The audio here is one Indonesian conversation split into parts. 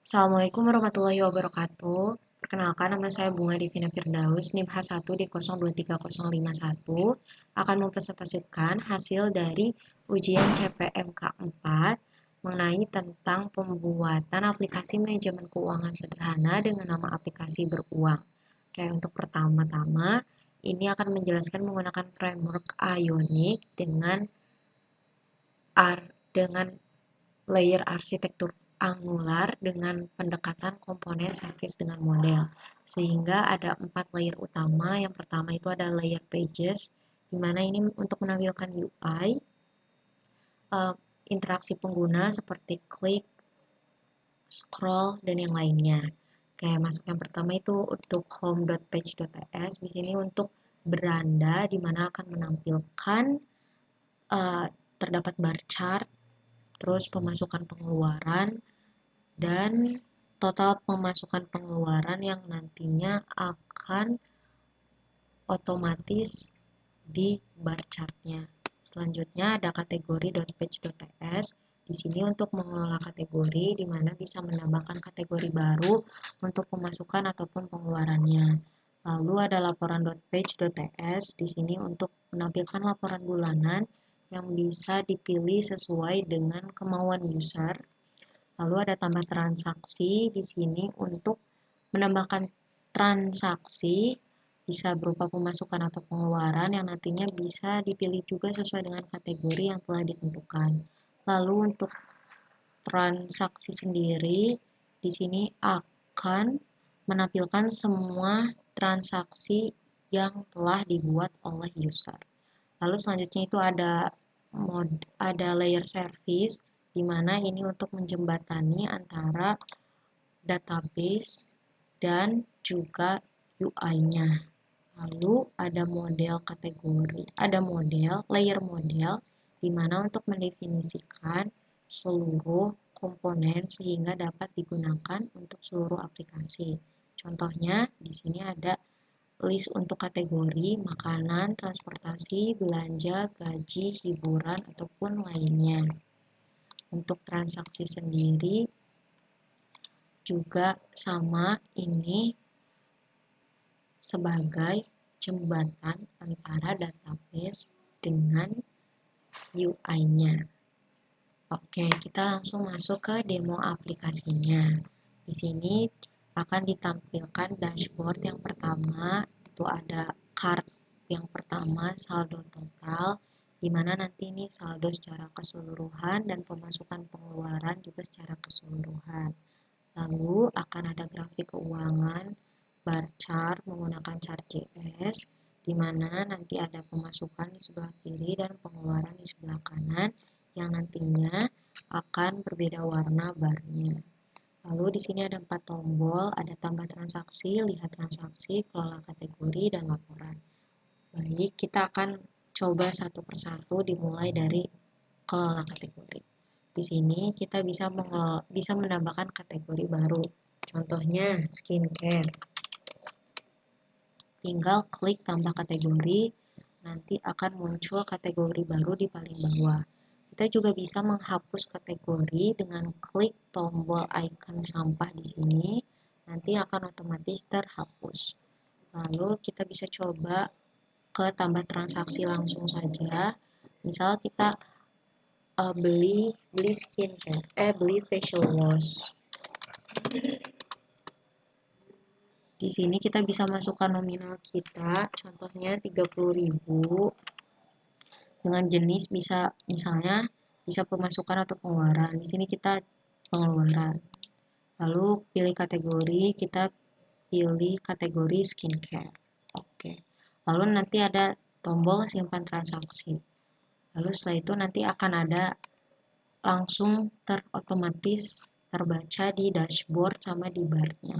Assalamualaikum warahmatullahi wabarakatuh. Perkenalkan, nama saya Bunga Divina Firdaus, NIM H1 di 023051, akan mempresentasikan hasil dari ujian CPMK 4 mengenai tentang pembuatan aplikasi manajemen keuangan sederhana dengan nama aplikasi beruang. Oke, untuk pertama-tama, ini akan menjelaskan menggunakan framework Ionic dengan layer arsitektur Angular dengan pendekatan komponen service dengan model. Sehingga ada 4 layer utama. Yang pertama itu ada layer pages, di mana ini untuk menampilkan UI, interaksi pengguna seperti klik, scroll, dan yang lainnya. Kayak masuk yang pertama itu untuk home.page.ts. Di sini untuk beranda, di mana akan menampilkan terdapat bar chart, terus pemasukan pengeluaran, dan total pemasukan pengeluaran yang nantinya akan otomatis di bar chartnya. Selanjutnya ada kategori.page.ts. Di sini untuk mengelola kategori, di mana bisa menambahkan kategori baru untuk pemasukan ataupun pengeluarannya. Lalu ada laporan.page.ts. Di sini untuk menampilkan laporan bulanan yang bisa dipilih sesuai dengan kemauan user. Lalu ada tambah transaksi di sini untuk menambahkan transaksi bisa berupa pemasukan atau pengeluaran yang nantinya bisa dipilih juga sesuai dengan kategori yang telah ditentukan. Lalu untuk transaksi sendiri di sini akan menampilkan semua transaksi yang telah dibuat oleh user. Lalu selanjutnya itu ada layer service, di mana ini untuk menjembatani antara database dan juga UI-nya. Lalu ada layer model, di mana untuk mendefinisikan seluruh komponen sehingga dapat digunakan untuk seluruh aplikasi. Contohnya di sini ada list untuk kategori makanan, transportasi, belanja, gaji, hiburan, ataupun lainnya. Untuk transaksi sendiri juga sama, ini sebagai jembatan antara database dengan UI-nya. Oke, kita langsung masuk ke demo aplikasinya. Di sini akan ditampilkan dashboard yang pertama, itu ada card yang pertama, saldo total, di mana nanti ini saldo secara keseluruhan dan pemasukan pengeluaran juga secara keseluruhan. Lalu akan ada grafik keuangan, bar chart menggunakan chart JS, di mana nanti ada pemasukan di sebelah kiri dan pengeluaran di sebelah kanan, yang nantinya akan berbeda warna barnya. Lalu di sini ada 4 tombol, ada tambah transaksi, lihat transaksi, kelola kategori, dan laporan. Baik, kita akan coba satu persatu dimulai dari kelola kategori. Di sini kita bisa menambahkan kategori baru. Contohnya skincare. Tinggal klik tambah kategori, nanti akan muncul kategori baru di paling bawah. Kita juga bisa menghapus kategori dengan klik tombol icon sampah di sini, nanti akan otomatis terhapus. Lalu kita bisa coba ke tambah transaksi langsung saja. Misal kita beli facial wash. Di sini kita bisa masukkan nominal kita, contohnya 30.000. Dengan jenis bisa misalnya bisa pemasukan atau pengeluaran. Di sini kita pengeluaran. Lalu pilih kategori, kita pilih kategori skincare. Oke. Lalu nanti ada tombol simpan transaksi. Lalu setelah itu nanti akan ada langsung otomatis terbaca di dashboard sama di barnya.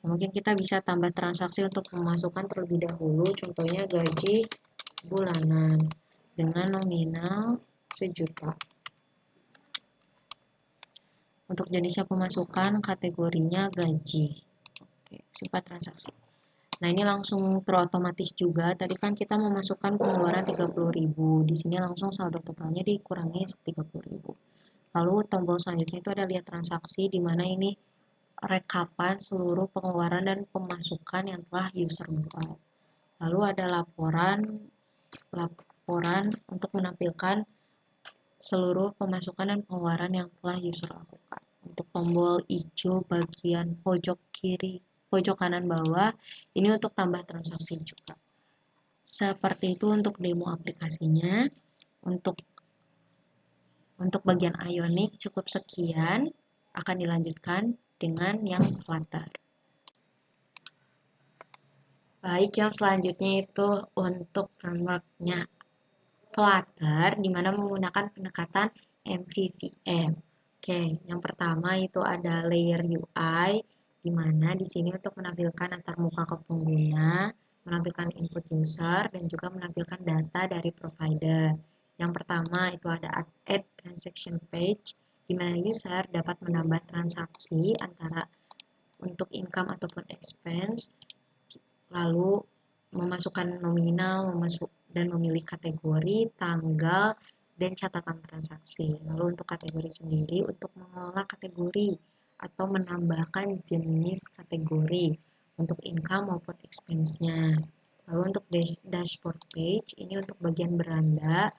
Mungkin kita bisa tambah transaksi untuk pemasukan terlebih dahulu, contohnya gaji bulanan dengan nominal 1 juta. Untuk jenisnya pemasukan, kategorinya gaji. Oke, simpan transaksi. Nah, ini langsung terotomatis juga. Tadi kan kita memasukkan pengeluaran 30.000. Di sini langsung saldo totalnya dikurangi 30.000. Lalu tombol selanjutnya itu ada lihat transaksi, di mana ini rekapan seluruh pengeluaran dan pemasukan yang telah user buat. Lalu ada laporan untuk menampilkan seluruh pemasukan dan pengeluaran yang telah user lakukan. Untuk tombol hijau bagian pojok kanan bawah, ini untuk tambah transaksi juga. Seperti itu untuk demo aplikasinya. Untuk bagian Ionic cukup sekian, akan dilanjutkan dengan yang Flutter. Baik, yang selanjutnya itu untuk frameworknya Flutter, di mana menggunakan pendekatan MVVM. Oke, yang pertama itu ada layer UI, di mana di sini untuk menampilkan antarmuka ke pengguna, menampilkan input user, dan juga menampilkan data dari provider. Yang pertama itu ada add transaction page, di mana user dapat menambah transaksi antara untuk income ataupun expense, lalu memasukkan nominal, dan memilih kategori, tanggal, dan catatan transaksi. Lalu untuk kategori sendiri, untuk mengelola kategori atau menambahkan jenis kategori untuk income maupun expense-nya. Lalu untuk dashboard page, ini untuk bagian beranda,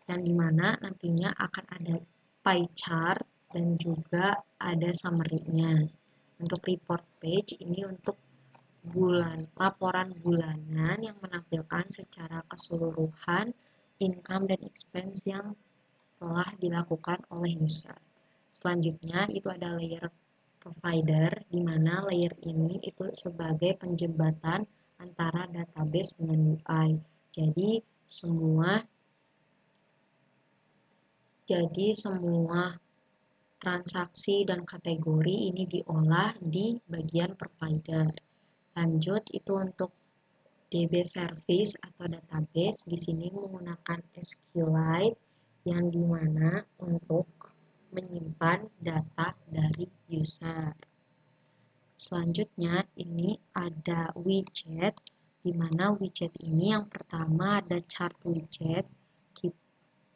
dan di mana nantinya akan ada pie chart dan juga ada summary-nya. Untuk report page, ini untuk laporan bulanan yang menampilkan secara keseluruhan income dan expense yang telah dilakukan oleh user. Selanjutnya itu ada layer provider, di mana layer ini itu sebagai penjembatan antara database dengan UI. Jadi semua transaksi dan kategori ini diolah di bagian provider. Lanjut itu untuk DB service atau database, di sini menggunakan SQLite yang dimana untuk menyimpan data dari user. Selanjutnya ini ada widget, di mana widget ini yang pertama ada chart widget,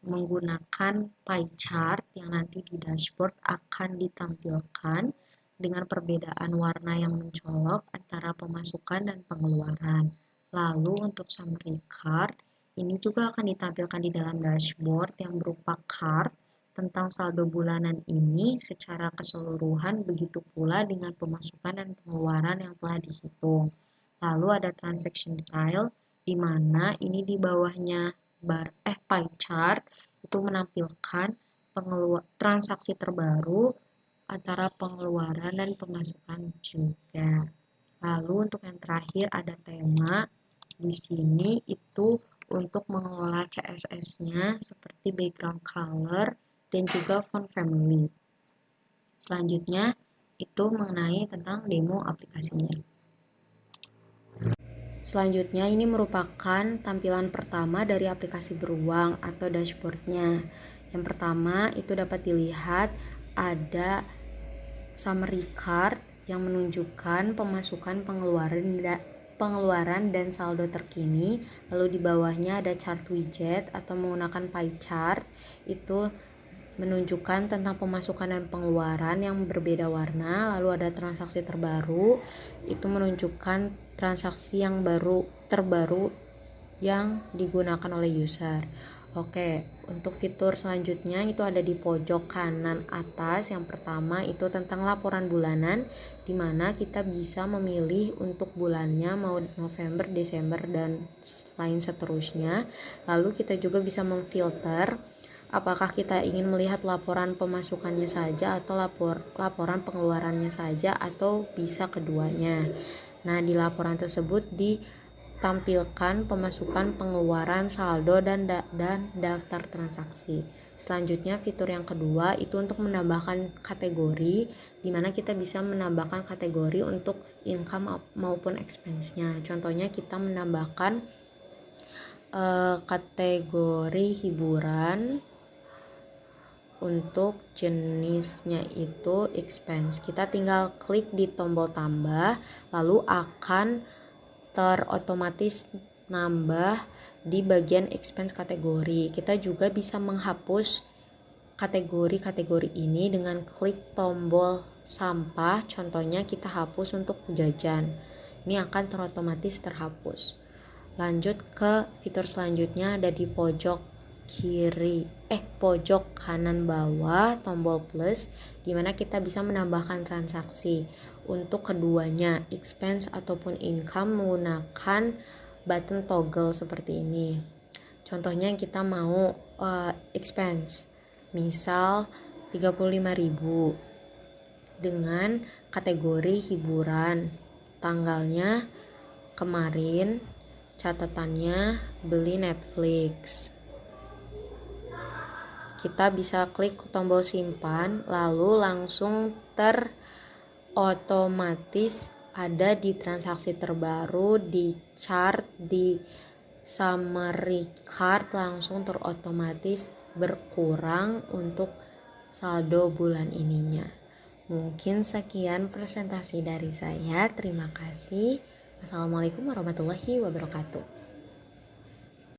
menggunakan pie chart yang nanti di dashboard akan ditampilkan dengan perbedaan warna yang mencolok antara pemasukan dan pengeluaran. Lalu untuk summary card, ini juga akan ditampilkan di dalam dashboard yang berupa card tentang saldo bulanan ini secara keseluruhan, begitu pula dengan pemasukan dan pengeluaran yang telah dihitung. Lalu ada transaction tile, di mana ini di bawahnya pie chart itu menampilkan transaksi terbaru antara pengeluaran dan pemasukan juga. Lalu untuk yang terakhir ada tema. Di sini itu untuk mengelola CSS-nya seperti background color dan juga font family. Selanjutnya itu mengenai tentang demo aplikasinya. Selanjutnya ini merupakan tampilan pertama dari aplikasi beruang atau dashboardnya. Yang pertama itu dapat dilihat ada summary card yang menunjukkan pemasukan, pengeluaran dan saldo terkini. Lalu di bawahnya ada chart widget atau menggunakan pie chart, itu menunjukkan tentang pemasukan dan pengeluaran yang berbeda warna. Lalu ada transaksi terbaru, itu menunjukkan transaksi yang terbaru yang digunakan oleh user. Oke, untuk fitur selanjutnya itu ada di pojok kanan atas. Yang pertama itu tentang laporan bulanan, di mana kita bisa memilih untuk bulannya mau November, Desember, dan lain seterusnya. Lalu kita juga bisa memfilter apakah kita ingin melihat laporan pemasukannya saja atau laporan pengeluarannya saja, atau bisa keduanya. Nah, di laporan tersebut ditampilkan pemasukan, pengeluaran, saldo, dan daftar transaksi. Selanjutnya fitur yang kedua itu untuk menambahkan kategori, di mana kita bisa menambahkan kategori untuk income maupun expense-nya. Contohnya kita menambahkan kategori hiburan, untuk jenisnya itu expense. Kita tinggal klik di tombol tambah, lalu akan terotomatis nambah di bagian expense kategori. Kita juga bisa menghapus kategori-kategori ini dengan klik tombol sampah. Contohnya kita hapus untuk jajan. Ini akan otomatis terhapus. Lanjut ke fitur selanjutnya, ada di pojok kanan bawah tombol plus, dimana kita bisa menambahkan transaksi. Untuk keduanya, expense ataupun income, menggunakan button toggle seperti ini. Contohnya kita mau expense, misal 35.000 dengan kategori hiburan, tanggalnya kemarin, catatannya beli Netflix. Kita bisa klik tombol simpan, lalu langsung otomatis ada di transaksi terbaru, di chart, di summary card, langsung terotomatis berkurang untuk saldo bulan ininya. Mungkin sekian presentasi dari saya. Terima kasih. Assalamualaikum warahmatullahi wabarakatuh.